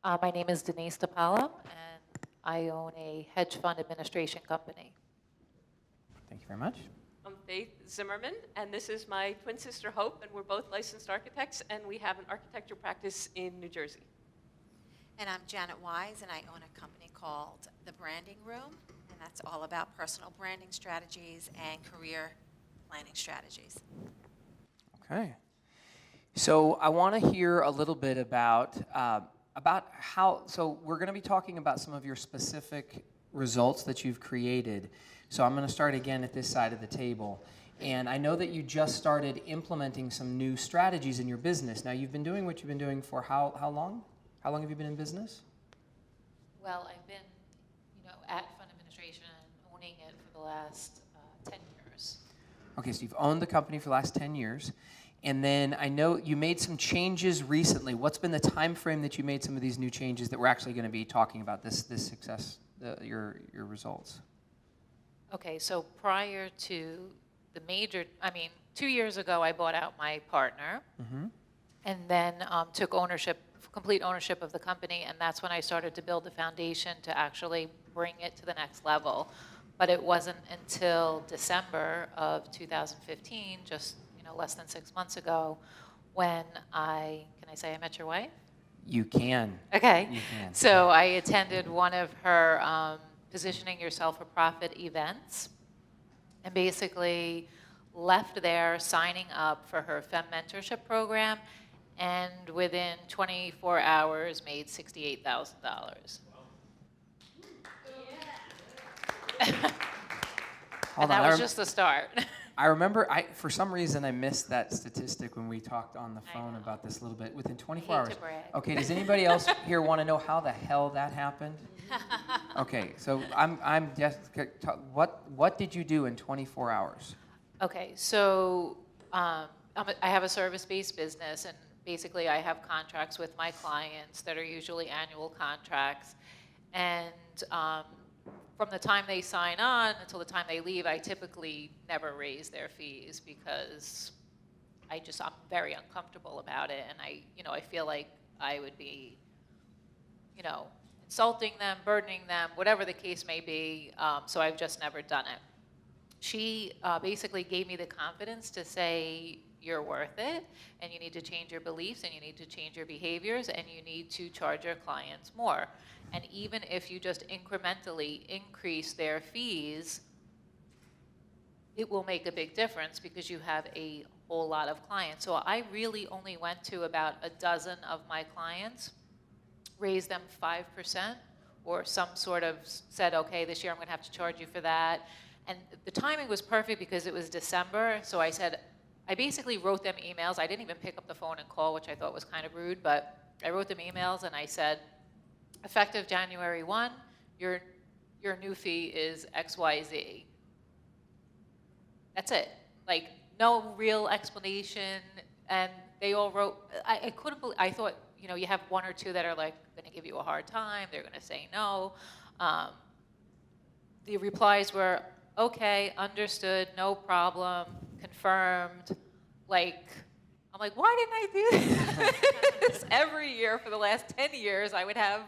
My name is Denise DePaula, and I own a hedge fund administration company. Thank you very much. I'm Faith Zimmerman, and this is my twin sister Hope, and we're both licensed architects, and we have an architecture practice in New Jersey. And I'm Janet Wise, and I own a company called The Branding Room, and that's all about personal branding strategies and career planning strategies. Okay. So I want to hear a little bit about how, so we're going to be talking about some of your specific results that you've created. So I'm going to start again at this side of the table. And I know that you just started implementing some new strategies in your business. Now, you've been doing what you've been doing for how long? How long have you been in business? Well, I've been, at fund administration and owning it for the last 10 years. Okay, so you've owned the company for the last 10 years. And then I know you made some changes recently. What's been the time frame that you made some of these new changes that we're actually going to be talking about this success, your results? Okay, so prior to the 2 years ago, I bought out my partner, and then took complete ownership of the company, and that's when I started to build the foundation to actually bring it to the next level. But it wasn't until December of 2015, just less than 6 months ago, when can I say I met your wife? You can. Okay. You can. So I attended one of her Positioning Yourself for Profit events, and basically left there signing up for her Fem Mentorship program, and within 24 hours made $68,000. And that was just the start. I remember, for some reason, I missed that statistic when we talked on the phone about this a little bit. Within 24 hours. To brag. Okay, does anybody else here want to know how the hell that happened? Okay, so I'm just, what did you do in 24 hours? Okay, so I have a service-based business, and basically I have contracts with my clients that are usually annual contracts, and from the time they sign on until the time they leave, I typically never raise their fees because I'm very uncomfortable about it, and I feel like I would be, insulting them, burdening them, whatever the case may be. So I've just never done it. She basically gave me the confidence to say, you're worth it, and you need to change your beliefs, and you need to change your behaviors, and you need to charge your clients more. And even if you just incrementally increase their fees, it will make a big difference because you have a whole lot of clients. So I really only went to about a dozen of my clients, raised them 5%, or some sort of said, okay, this year I'm going to have to charge you for that. And the timing was perfect because it was December, so I basically wrote them emails. I didn't even pick up the phone and call, which I thought was kind of rude, but I wrote them emails and I said, effective January 1, your new fee is XYZ. That's it. Like, no real explanation, and they all wrote, I couldn't believe, I thought, you have one or two that are like gonna give you a hard time, they're gonna say no. The replies were, okay, understood, no problem, confirmed. I'm like, why didn't I do this every year for the last 10 years? I would have,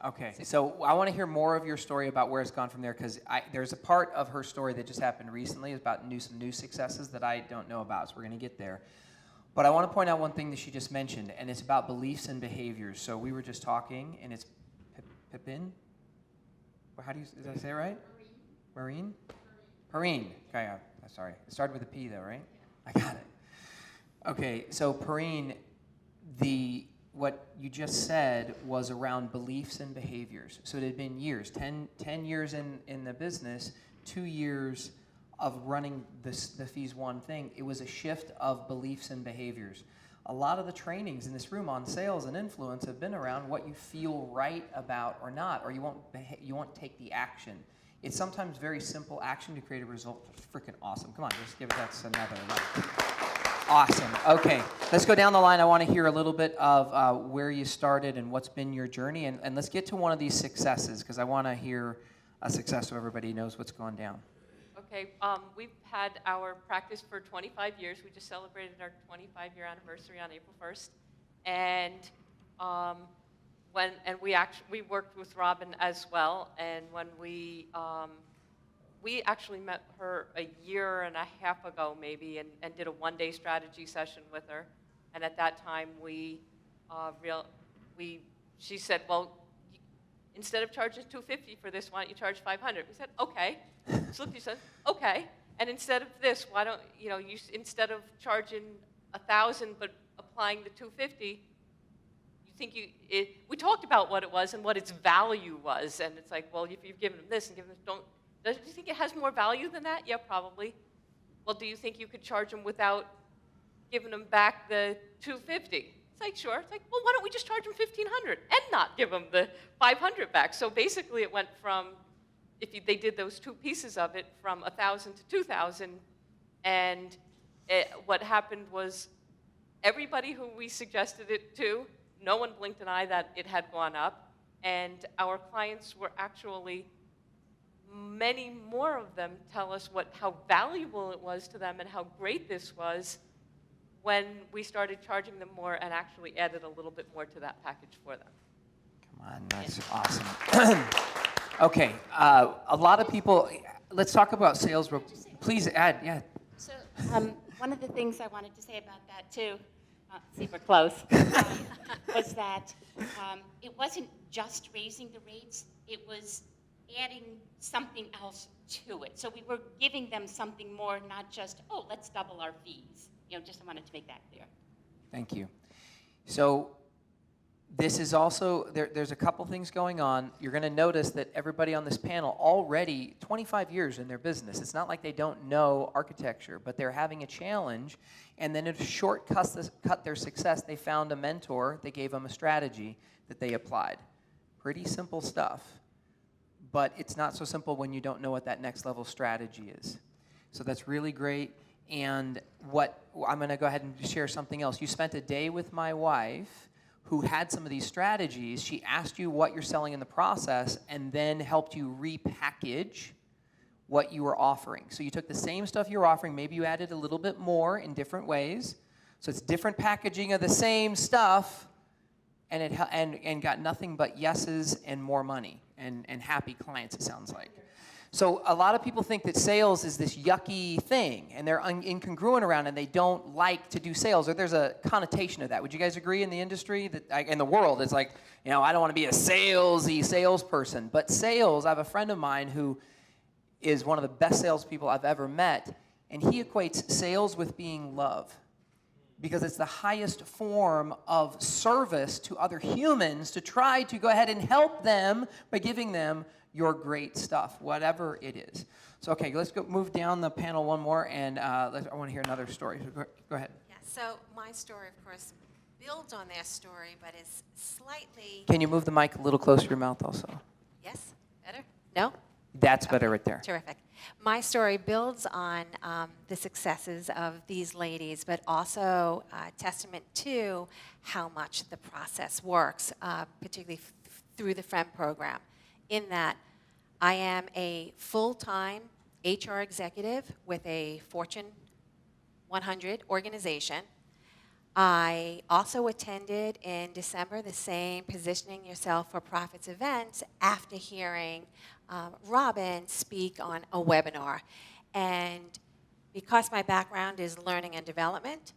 Okay, so I want to hear more of your story about where it's gone from there, because there's a part of her story that just happened recently about some new successes that I don't know about, so we're going to get there. But I want to point out one thing that she just mentioned, and it's about beliefs and behaviors. So we were just talking, and it's Pippin? Did I say it right? Marine? Perrine. Okay, sorry. It started with a P though, right? I got it. Okay, so Perrine, what you just said was around beliefs and behaviors. So it had been years, 10 years in the business, 2 years of running the fees one thing. It was a shift of beliefs and behaviors. A lot of the trainings in this room on sales and influence have been around what you feel right about or not, or you won't take the action. It's sometimes very simple action to create a result. It's freaking awesome. Come on, just give that another like. Awesome. Okay, let's go down the line. I want to hear a little bit of where you started and what's been your journey, and let's get to one of these successes, because I want to hear a success so everybody knows what's going down. Okay, we've had our practice for 25 years. We just celebrated our 25-year anniversary on April 1st. And we worked with Robin as well, and when we actually met her a year and a half ago maybe, and did a one-day strategy session with her, and at that time she said, well, instead of charging $250 for this, why don't you charge $500? We said, okay. So she said, okay. And instead of this, why don't instead of charging $1,000 but applying the $250, we talked about what it was and what its value was, and it's like, well, if you've given them this and given them, do you think it has more value than that? Yeah, probably. Well, do you think you could charge them without giving them back the $250? It's like, sure. It's like, well, why don't we just charge them $1,500 and not give them the $500 back? So basically, it went from, they did those two pieces of it, from $1,000 to $2,000, and what happened was everybody who we suggested it to, no one blinked an eye that it had gone up, and our clients were actually, many more of them tell us how valuable it was to them and how great this was when we started charging them more and actually added a little bit more to that package for them. Come on, that's awesome. Okay, a lot of people, let's talk about sales. Please add, yeah. So one of the things I wanted to say about that too, see if we're close, was that it wasn't just raising the rates, it was adding something else to it. So we were giving them something more, not just, oh, let's double our fees. Just I wanted to make that clear. Thank you. So this is also, there's a couple things going on. You're going to notice that everybody on this panel already 25 years in their business. It's not like they don't know architecture, but they're having a challenge, and then to shortcut their success, they found a mentor, they gave them a strategy that they applied. Pretty simple stuff, but it's not so simple when you don't know what that next level strategy is. So that's really great. And I'm going to go ahead and share something else. You spent a day with my wife who had some of these strategies. She asked you what you're selling in the process and then helped you repackage what you were offering. So you took the same stuff you were offering, maybe you added a little bit more in different ways. So it's different packaging of the same stuff, and got nothing but yeses and more money and happy clients, it sounds like. So a lot of people think that sales is this yucky thing, and they're incongruent around, and they don't like to do sales, or there's a connotation of that. Would you guys agree in the industry, that in the world, it's like, I don't want to be a salesy salesperson. But sales, I have a friend of mine who is one of the best salespeople I've ever met, and he equates sales with being love, because it's the highest form of service to other humans to try to go ahead and help them by giving them your great stuff, whatever it is. So, okay, let's move down the panel one more, and I want to hear another story. So go ahead. Yeah, so my story, of course, builds on their story, but is slightly... Can you move the mic a little closer to your mouth also? Yes? Better? No? That's better right there. Terrific. My story builds on the successes of these ladies, but also testament to how much the process works, particularly through the FRIEND program. In that I am a full-time HR executive with a Fortune 100 organization. I also attended in December the same Positioning Yourself for Profits event after hearing Robin speak on a webinar. And because my background is learning and development,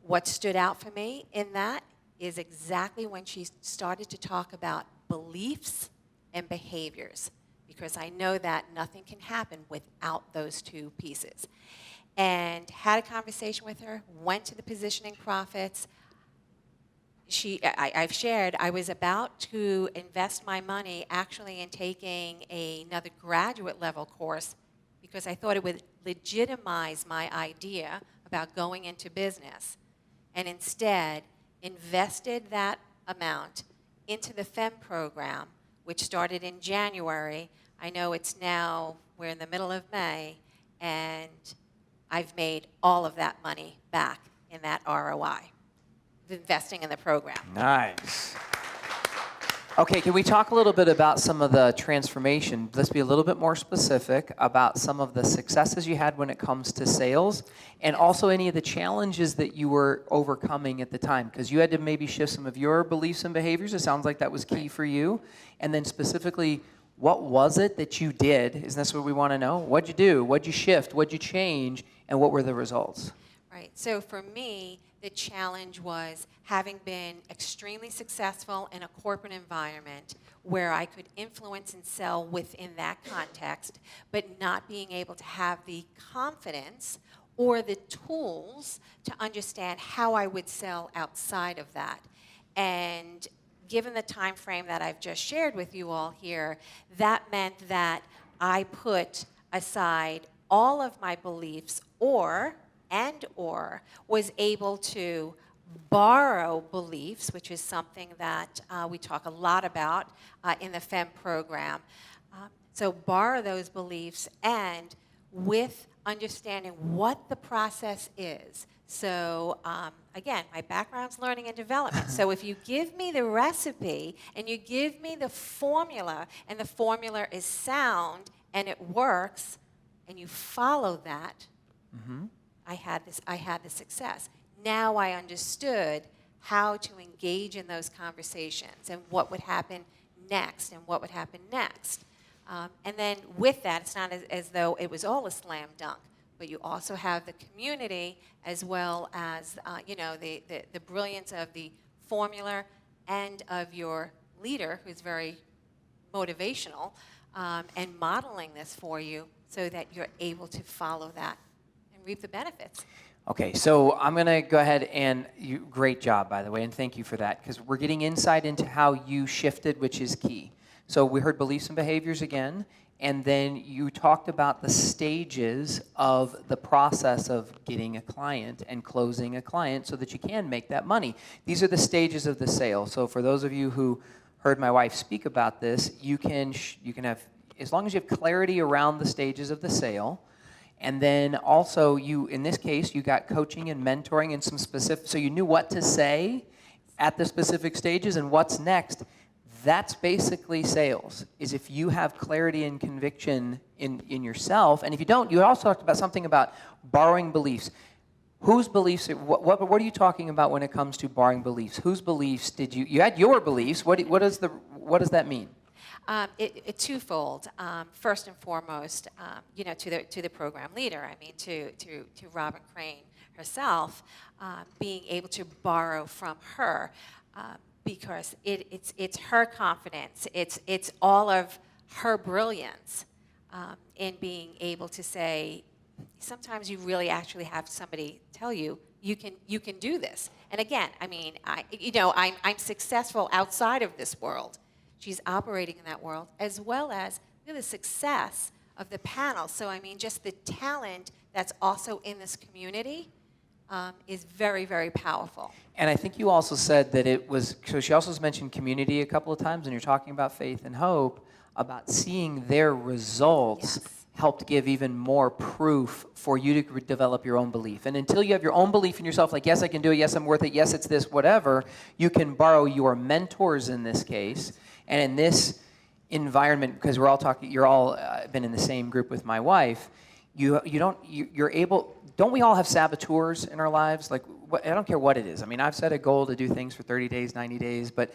what stood out for me in that is exactly when she started to talk about beliefs and behaviors, because I know that nothing can happen without those two pieces. And had a conversation with her, went to the Positioning Profits. I've shared, I was about to invest my money actually in taking another graduate level course because I thought it would legitimize my idea about going into business, and instead invested that amount into the FEM program, which started in January. I know it's now, we're in the middle of May, and I've made all of that money back in that ROI, investing in the program. Nice. Okay, can we talk a little bit about some of the transformation? Let's be a little bit more specific about some of the successes you had when it comes to sales, and also any of the challenges that you were overcoming at the time, because you had to maybe shift some of your beliefs and behaviors. It sounds like that was key for you. And then specifically, what was it that you did? Isn't this what we want to know? What'd you do? What'd you shift? What'd you change? And what were the results? Right. So for me, the challenge was having been extremely successful in a corporate environment where I could influence and sell within that context, but not being able to have the confidence or the tools to understand how I would sell outside of that. And given the time frame that I've just shared with you all here, that meant that I put aside all of my beliefs or was able to borrow beliefs, which is something that we talk a lot about in the FEM program. So borrow those beliefs and with understanding what the process is. So again, my background's learning and development. So if you give me the recipe and you give me the formula and the formula is sound and it works and you follow that, I had the success. Now I understood how to engage in those conversations and what would happen next and what would happen next. And then with that, it's not as though it was all a slam dunk, but you also have the community as well as the brilliance of the formula and of your leader, who's very motivational, and modeling this for you so that you're able to follow that and reap the benefits. Okay, so I'm going to go ahead and great job, by the way, and thank you for that, because we're getting insight into how you shifted, which is key. So we heard beliefs and behaviors again, and then you talked about the stages of the process of getting a client and closing a client so that you can make that money. These are the stages of the sale. So for those of you who heard my wife speak about this, you can have, as long as you have clarity around the stages of the sale. And then also in this case, you got coaching and mentoring and some specific, so you knew what to say at the specific stages and what's next. That's basically sales, is if you have clarity and conviction in yourself. And if you don't, you also talked about something about borrowing beliefs. Whose beliefs, what are you talking about when it comes to borrowing beliefs? Whose beliefs did you had your beliefs, what does that mean? It twofold. First and foremost, to the program leader. I mean, to Robin Crane herself, being able to borrow from her, because it's her confidence. It's all of her brilliance in being able to say. Sometimes you really actually have somebody tell you you can do this. And again, I mean, I'm successful outside of this world. She's operating in that world, as well as the success of the panel. So, I mean, just the talent that's also in this community is very, very powerful. And I think you also said that it was, so she also mentioned community a couple of times, and you're talking about faith and hope, about seeing their results. Yes. Helped give even more proof for you to develop your own belief. And until you have your own belief in yourself, like, yes, I can do it, yes, I'm worth it, yes, it's this, whatever, you can borrow your mentors in this case. And in this environment, because we're all talking, you're all been in the same group with my wife, you're able, don't we all have saboteurs in our lives? Like, I don't care what it is. I mean, I've set a goal to do things for 30 days, 90 days, but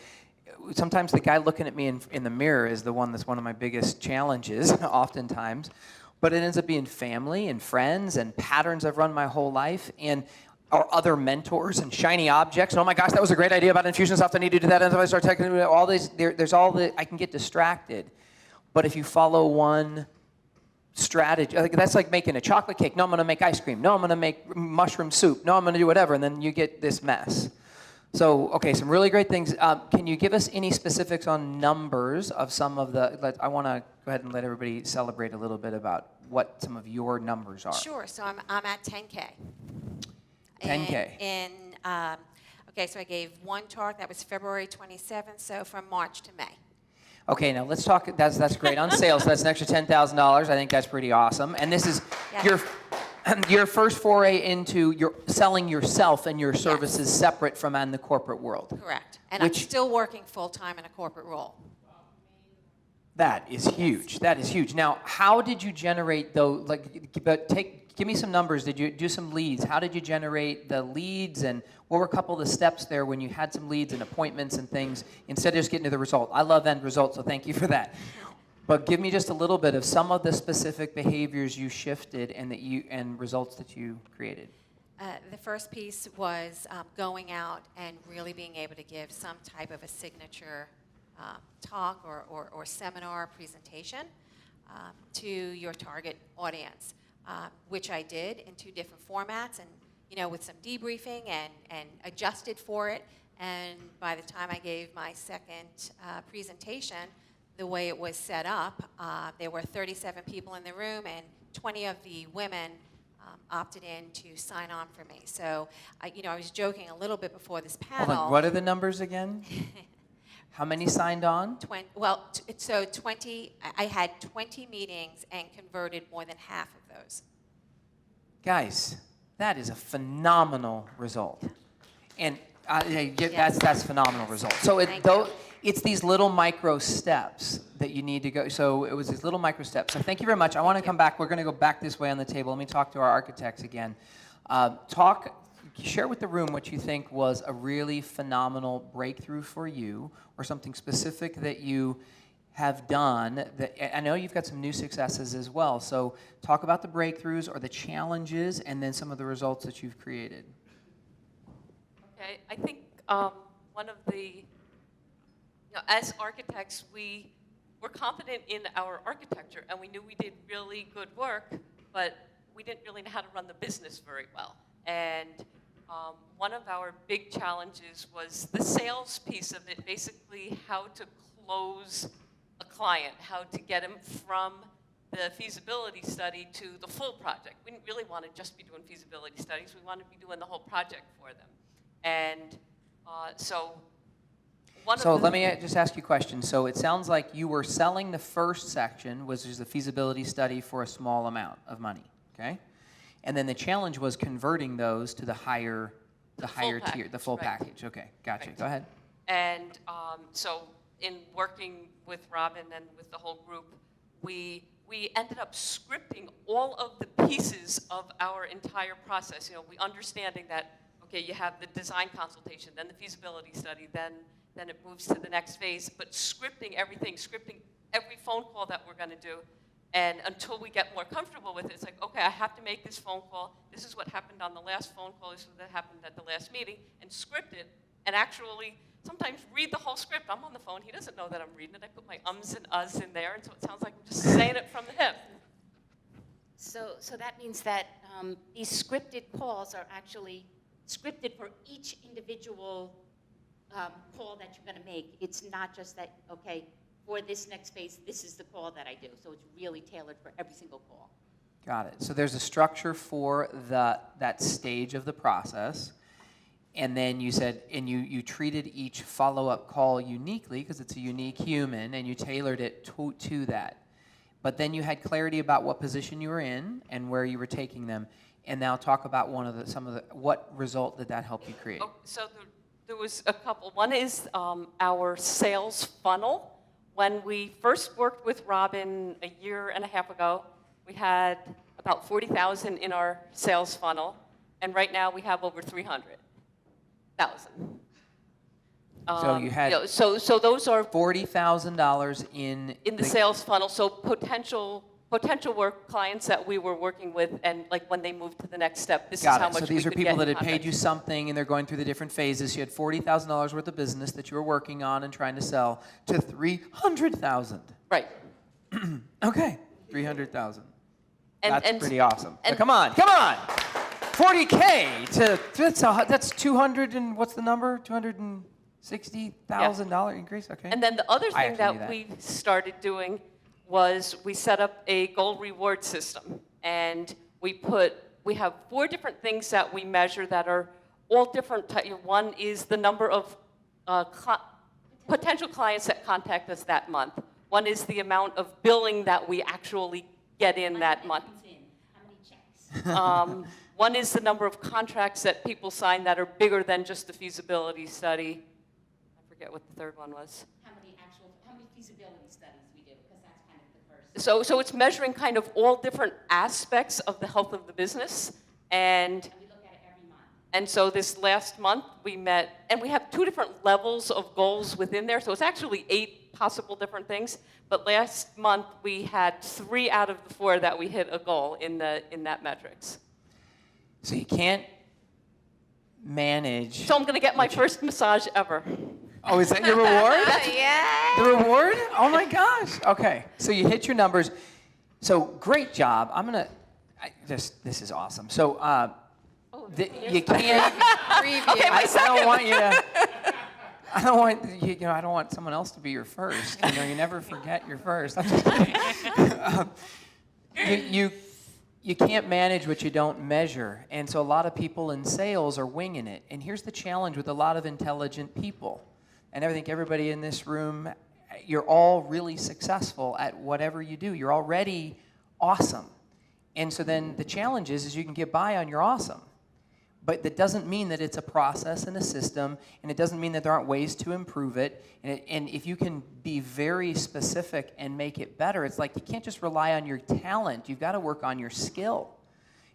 sometimes the guy looking at me in the mirror is the one that's one of my biggest challenges, oftentimes. But it ends up being family and friends and patterns I've run my whole life, and or other mentors and shiny objects. And, oh my gosh, that was a great idea about Infusionsoft. I need to do that. And so I start taking all this. There's all the, I can get distracted. But if you follow one strategy, that's like making a chocolate cake. No, I'm going to make ice cream. No, I'm going to make mushroom soup. No, I'm going to do whatever. And then you get this mess. So, okay, some really great things. Can you give us any specifics on numbers of some of the, I want to go ahead and let everybody celebrate a little bit about what some of your numbers are. Sure. So I'm at 10K. 10K. Okay, so I gave one talk. That was February 27th, so from March to May. Okay, now let's talk. That's great on sales. So that's an extra $10,000. I think that's pretty awesome. And this is Yeah. your. your first foray into your selling yourself and your Yes. services separate from in the corporate world. Correct. And I'm Which- still working full-time in a corporate role. That is huge. That is huge. Now, how did you generate those? Give me some numbers. Did you do some leads? How did you generate the leads, and what were a couple of the steps there when you had some leads and appointments and things instead of just getting to the result? I love end results, so thank you for that. But give me just a little bit of some of the specific behaviors you shifted and results that you created. The first piece was going out and really being able to give some type of a signature talk or seminar presentation to your target audience, which I did in 2 different formats, and with some debriefing and adjusted for it. And by the time I gave my second presentation, the way it was set up, there were 37 people in the room, and 20 of the women opted in to sign on for me. So, I was joking a little bit before this panel. Hold on. What are the numbers again? How many signed on? 20. I had 20 meetings and converted more than half of those. Guys, that is a phenomenal result. And Yes. that's a phenomenal result. So Thank you. it's these little micro steps that you need to go. So it was these little micro steps. So thank you very much. I want to come back. We're going to go back this way on the table. Let me talk to our architects again. Share with the room what you think was a really phenomenal breakthrough for you, or something specific that you have done. I know you've got some new successes as well. So talk about the breakthroughs or the challenges, and then some of the results that you've created. Okay, I think one of the, as architects, we were confident in our architecture, and we knew we did really good work, but we didn't really know how to run the business very well. And one of our big challenges was the sales piece of it, basically how to close a client, how to get him from the feasibility study to the full project. We didn't really want to just be doing feasibility studies. We wanted to be doing the whole project for them. And so let me just ask you a question. So it sounds like you were selling the first section, which is the feasibility study, for a small amount of money, okay? And then the challenge was converting those to the higher tier, package, the full right. package. Okay, gotcha. Right. Go ahead. And so in working with Robin and with the whole group, we ended up scripting all of the pieces of our entire process. We understanding that, okay, you have the design consultation, then the feasibility study, then it moves to the next phase, but scripting everything, scripting every phone call that we're going to do. And until we get more comfortable with it, it's like, okay, I have to make this phone call. This is what happened on the last phone call. This is what happened at the last meeting. And script it, and actually sometimes read the whole script. I'm on the phone. He doesn't know that I'm reading it. I put my ums and uhs in there, and so it sounds like I'm just saying it from the hip. So that means that these scripted calls are actually scripted for each individual call that you're going to make. It's not just that, okay, for this next phase, this is the call that I do. So it's really tailored for every single call. Got it. So there's a structure for that stage of the process. And then you said, and you treated each follow-up call uniquely because it's a unique human, and you tailored it to that. But then you had clarity about what position you were in and where you were taking them. And now talk about what result did that help you create? Oh, so there was a couple. One is our sales funnel. When we first worked with Robin a year and a half ago, we had about 40,000 in our sales funnel, and right now we have over 300,000. So you had so those are $40,000 in the sales funnel. So potential work clients that we were working with, and like when they moved to the next step, this is how much So these we are could people get that in had paid contact. you something, and they're going through the different phases. You had $40,000 worth of business that you were working on and trying to sell to 300,000. Right. Okay, 300,000. And- That's and- pretty awesome. and- Come on. 40K that's 200 and what's the number? $260,000 increase. Okay. And then the other I thing actually knew that that. we started doing was we set up a goal reward system, and we have 4 different things that we measure that are all different. One is the number of potential clients that contact us that month. One is the amount of billing that we actually get in that month. How many checks? One is the number of contracts that people sign that are bigger than just the feasibility study. I forget what the third one was. How many feasibility studies we do, because that's kind of the first. So it's measuring kind of all different aspects of the health of the business. And We look at it every month. And so this last month we met, and we have 2 different levels of goals within there. So it's actually 8 possible different things. But last month we had 3 out of the 4 that we hit a goal in that metrics. So you can't manage. So I'm going to get my first massage ever. Oh, is that your reward? Yeah. The reward? Oh my gosh. Okay. So you hit your numbers. So great job. This is awesome. So you can't. Okay, I don't want you to. I don't want you. I don't want someone else to be your first. You never forget your first. I'm just kidding. You can't manage what you don't measure, and so a lot of people in sales are winging it. And here's the challenge with a lot of intelligent people, and I think everybody in this room, you're all really successful at whatever you do. You're already awesome, and so then the challenge is you can get by on your awesome. But that doesn't mean that it's a process and a system, and it doesn't mean that there aren't ways to improve it. And if you can be very specific and make it better, it's like you can't just rely on your talent. You've got to work on your skill.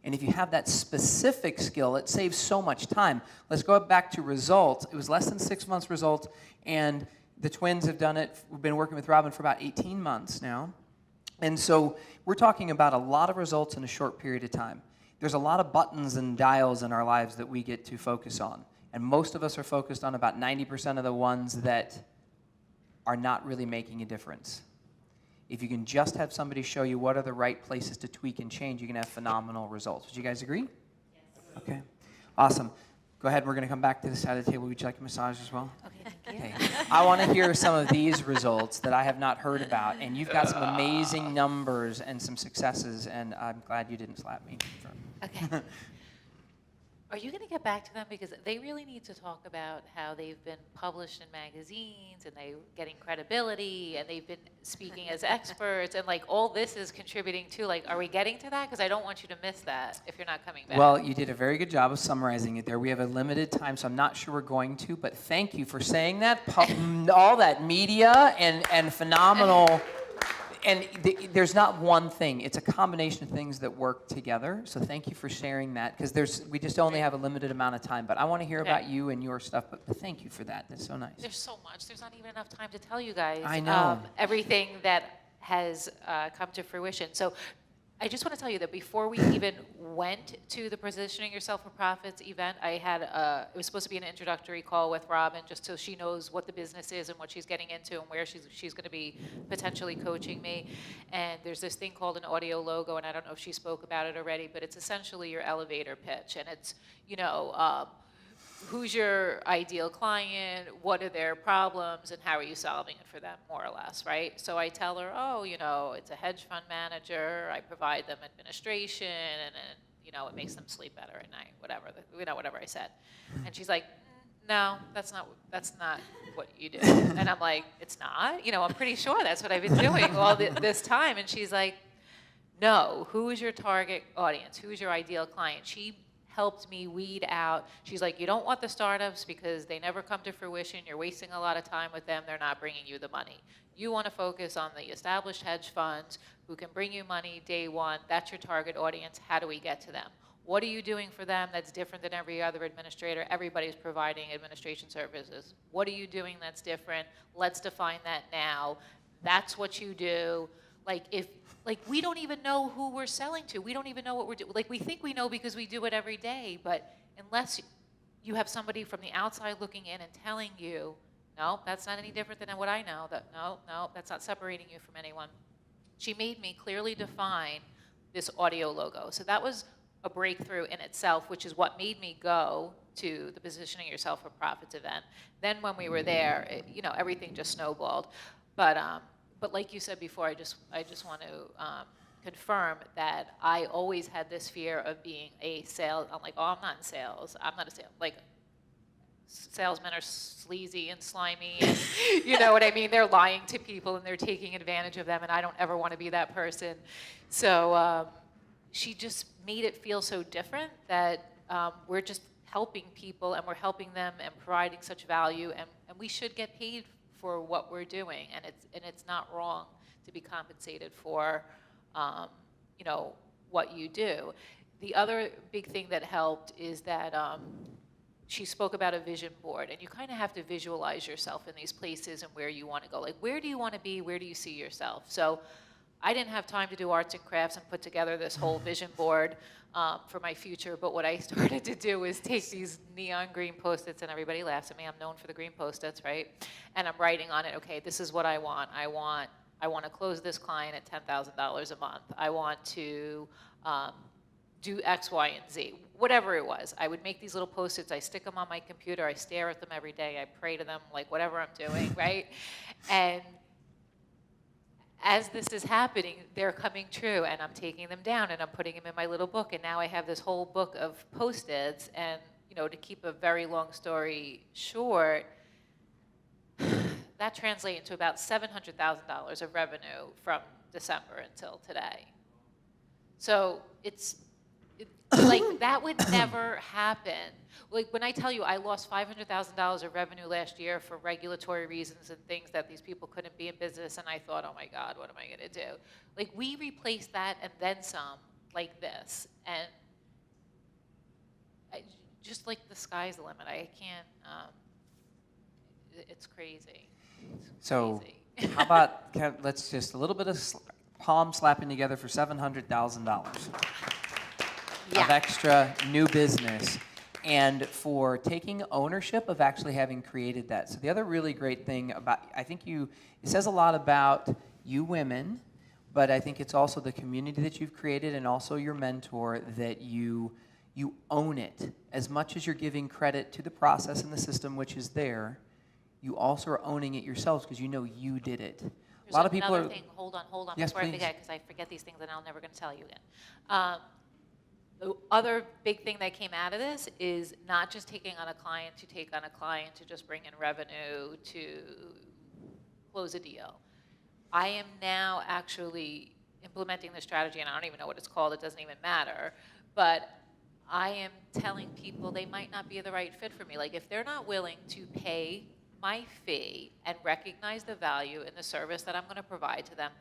And if you have that specific skill, it saves so much time. Let's go back to results. It was less than 6 months results, and the twins have done it. We've been working with Robin for about 18 months now. And so we're talking about a lot of results in a short period of time. There's a lot of buttons and dials in our lives that we get to focus on. And most of us are focused on about 90% of the ones that are not really making a difference. If you can just have somebody show you what are the right places to tweak and change, you can have phenomenal results. Would you guys agree? Yes. Okay. Awesome. Go ahead. We're going to come back to this side of the table. Would you like a massage as well? Okay, thank you. Okay. I want to hear some of these results that I have not heard about. And you've got some amazing numbers and some successes, and I'm glad you didn't slap me. Okay. Are you going to get back to them? Because they really need to talk about how they've been published in magazines and they're getting credibility and they've been speaking as experts and like all this is contributing to, like, are we getting to that? Because I don't want you to miss that if you're not coming back. Well, you did a very good job of summarizing it there. We have a limited time, so I'm not sure we're going to, but thank you for saying that. All that media and phenomenal. And there's not one thing. It's a combination of things that work together. So thank you for sharing that, because we just only have a limited amount of time. But I want to hear about you and your stuff. But thank you for that. That's so nice. There's so much. There's not even enough time to tell you guys. I know. Everything that has come to fruition. So I just want to tell you that before we even went to the Positioning Yourself for Profits event, I had it was supposed to be an introductory call with Robin, just so she knows what the business is and what she's getting into and where she's going to be potentially coaching me. And there's this thing called an audio logo, and I don't know if she spoke about it already, but it's essentially your elevator pitch, and it's who's your ideal client, what are their problems, and how are you solving it for them, more or less, right? So I tell her, it's a hedge fund manager, I provide them administration, and then, it makes them sleep better at night, whatever I said. And she's like, no, that's not what you do. And I'm like, it's not? I'm pretty sure that's what I've been doing all this time. And she's like, no, who is your target audience? Who is your ideal client? She helped me weed out. She's like, you don't want the startups because they never come to fruition. You're wasting a lot of time with them. They're not bringing you the money. You want to focus on the established hedge funds who can bring you money day one. That's your target audience. How do we get to them? What are you doing for them that's different than every other administrator? Everybody's providing administration services. What are you doing that's different? Let's define that now. That's what you do. We don't even know who we're selling to. We don't even know what we're doing. We think we know because we do it every day, but unless you have somebody from the outside looking in and telling you, no, that's not any different than what I know, no, that's not separating you from anyone. She made me clearly define this audio logo. So that was a breakthrough in itself, which is what made me go to the Positioning Yourself for Profits event. Then when we were there, everything just snowballed. But like you said before, I just want to confirm that I always had this fear of being a sales. I'm like, I'm not in sales. I'm not a sales. Salesmen are sleazy and slimy, and you know what I mean? They're lying to people and they're taking advantage of them, and I don't ever want to be that person. So she just made it feel so different that we're just helping people and we're helping them and providing such value, and we should get paid for what we're doing, and it's not wrong to be compensated for what you do. The other big thing that helped is that she spoke about a vision board, and you kind of have to visualize yourself in these places and where you want to go. Like, where do you want to be? Where do you see yourself? So I didn't have time to do arts and crafts and put together this whole vision board for my future, but what I started to do is take these neon green Post-its, and everybody laughs at me. I'm known for the green Post-its, right? And I'm writing on it, okay, this is what I want. I want to close this client at $10,000 a month. I want to do X, Y, and Z, whatever it was. I would make these little Post-its, I stick them on my computer, I stare at them every day, I pray to them, like whatever I'm doing, right? And as this is happening, they're coming true, and I'm taking them down, and I'm putting them in my little book, and now I have this whole book of Post-its, and to keep a very long story short, that translates into about $700,000 of revenue from December until today. So like, that would never happen. Like, when I tell you I lost $500,000 of revenue last year for regulatory reasons and things that these people couldn't be in business, and I thought, oh my God, what am I gonna do? Like, we replaced that and then some, like this. And just like the sky's the limit. I can't, it's crazy. It's So crazy. how about, let's just a little bit of palm slapping together for $700,000 of extra new business, and for taking ownership of actually having created that. So the other really great thing about, I think it says a lot about you women, but I think it's also the community that you've created and also your mentor, that you own it. As much as you're giving credit to the process and the system which is there, you also are owning it yourselves because you know you did it. There's a lot of people another are. thing. Hold on, Yes, before I please. forget, because I forget these things and I'm never going to tell you again. The other big thing that came out of this is not just taking on a client to take on a client to just bring in revenue to close a deal. I am now actually implementing the strategy, and I don't even know what it's called, it doesn't even matter, but I am telling people they might not be the right fit for me. Like, if they're not willing to pay my fee and recognize the value in the service that I'm going to provide to them,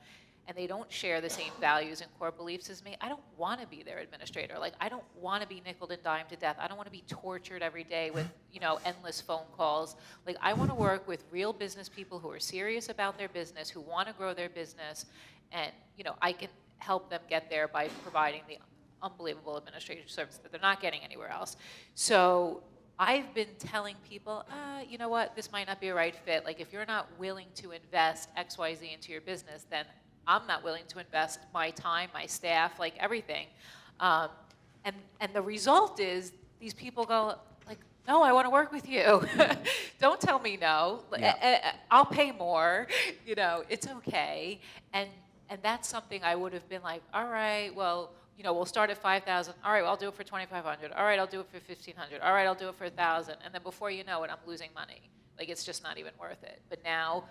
and they don't share the same values and core beliefs as me, I don't want to be their administrator. Like, I don't want to be nickeled and dimed to death. I don't want to be tortured every day with, endless phone calls. Like, I want to work with real business people who are serious about their business, who want to grow their business, and, I can help them get there by providing the unbelievable administrative service that they're not getting anywhere else. So I've been telling people, you know what, this might not be a right fit. Like, if you're not willing to invest X, Y, Z into your business, then I'm not willing to invest my time, my staff, like everything. And the result is these people go, like, no, I want to work with you. Don't tell me no. Yeah. I'll pay more. It's okay. And that's something I would have been like, all right, well, we'll start at 5,000. All right, well, I'll do it for 2,500. All right, I'll do it for 1,500. All right, I'll do it for 1,000. And then before you know it, I'm losing money. Like, it's just not even worth it. But now,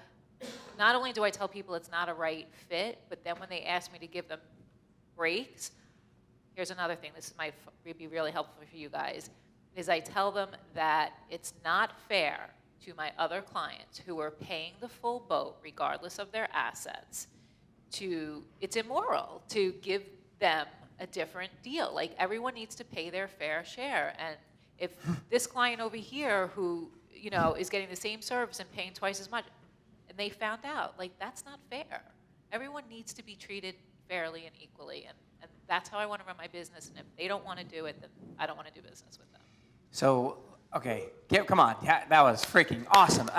not only do I tell people it's not a right fit, but then when they ask me to give them breaks, here's another thing. This might be really helpful for you guys, is I tell them that it's not fair to my other clients who are paying the full boat regardless of their assets. It's immoral to give them a different deal. Like, everyone needs to pay their fair share. And if this client over here who, is getting the same service and paying twice as much, and they found out, like, that's not fair. Everyone needs to be treated fairly and equally. And that's how I want to run my business. And if they don't want to do it, then I don't want to do business with them. So, okay, come on. That was freaking awesome.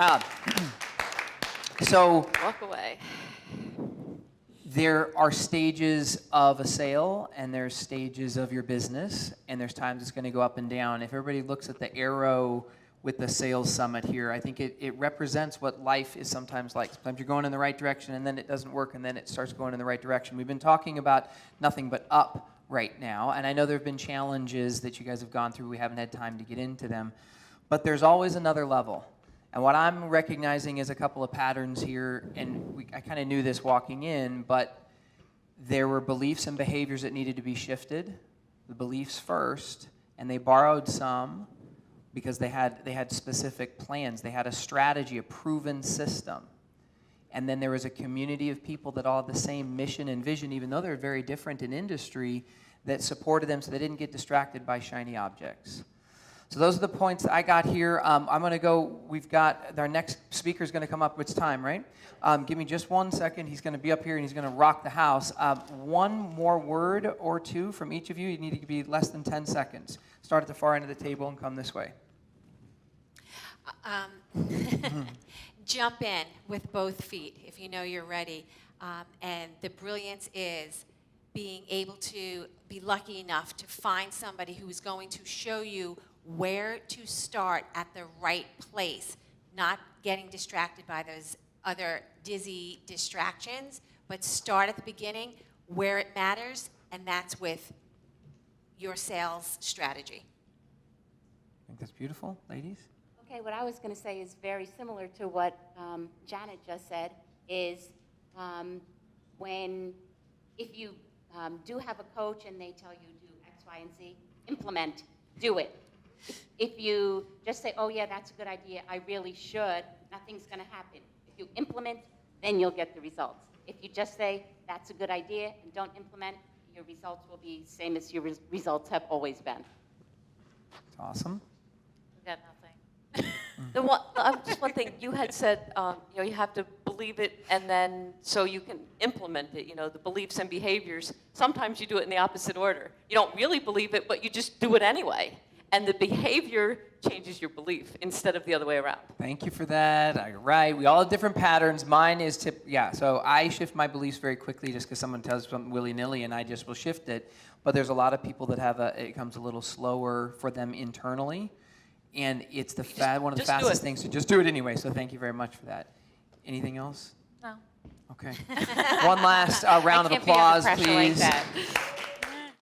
So Walk away. there are stages of a sale, and there's stages of your business, and there's times it's going to go up and down. If everybody looks at the arrow with the sales summit here, I think it represents what life is sometimes like. Sometimes you're going in the right direction, and then it doesn't work, and then it starts going in the right direction. We've been talking about nothing but up right now, and I know there have been challenges that you guys have gone through. We haven't had time to get into them, but there's always another level. And what I'm recognizing is a couple of patterns here, and I kind of knew this walking in, but there were beliefs and behaviors that needed to be shifted, the beliefs first, and they borrowed some because they had specific plans. They had a strategy, a proven system. And then there was a community of people that all had the same mission and vision, even though they're very different in industry, that supported them so they didn't get distracted by shiny objects. So those are the points I got here. I'm going to go, we've got, our next speaker is going to come up. It's time, right? Give me just 1 second. He's going to be up here and he's going to rock the house. One more word or two from each of you. You need to be less than 10 seconds. Start at the far end of the table and come this way. Jump in with both feet if you know you're ready. And the brilliance is being able to be lucky enough to find somebody who is going to show you where to start at the right place, not getting distracted by those other dizzy distractions, but start at the beginning where it matters, and that's with your sales strategy. I think that's beautiful, ladies. Okay, what I was going to say is very similar to what Janet just said, is if you do have a coach and they tell you do X, Y, and Z, implement, do it. If you just say, oh yeah, that's a good idea, I really should, nothing's going to happen. If you implement, then you'll get the results. If you just say, that's a good idea, and don't implement, your results will be the same as your results have always been. It's awesome. We got nothing. Just one thing, you had said, you have to believe it and then so you can implement it, the beliefs and behaviors. Sometimes you do it in the opposite order. You don't really believe it, but you just do it anyway. And the behavior changes your belief instead of the other way around. Thank you for that. You're right. We all have different patterns. Mine is so I shift my beliefs very quickly just because someone tells me something willy-nilly and I just will shift it. But there's a lot of people that it comes a little slower for them internally. And it's one of the fastest things to just do it anyway. So thank you very much for that. Anything else? No. Okay. One last round of applause, I can't be under pressure please. like that.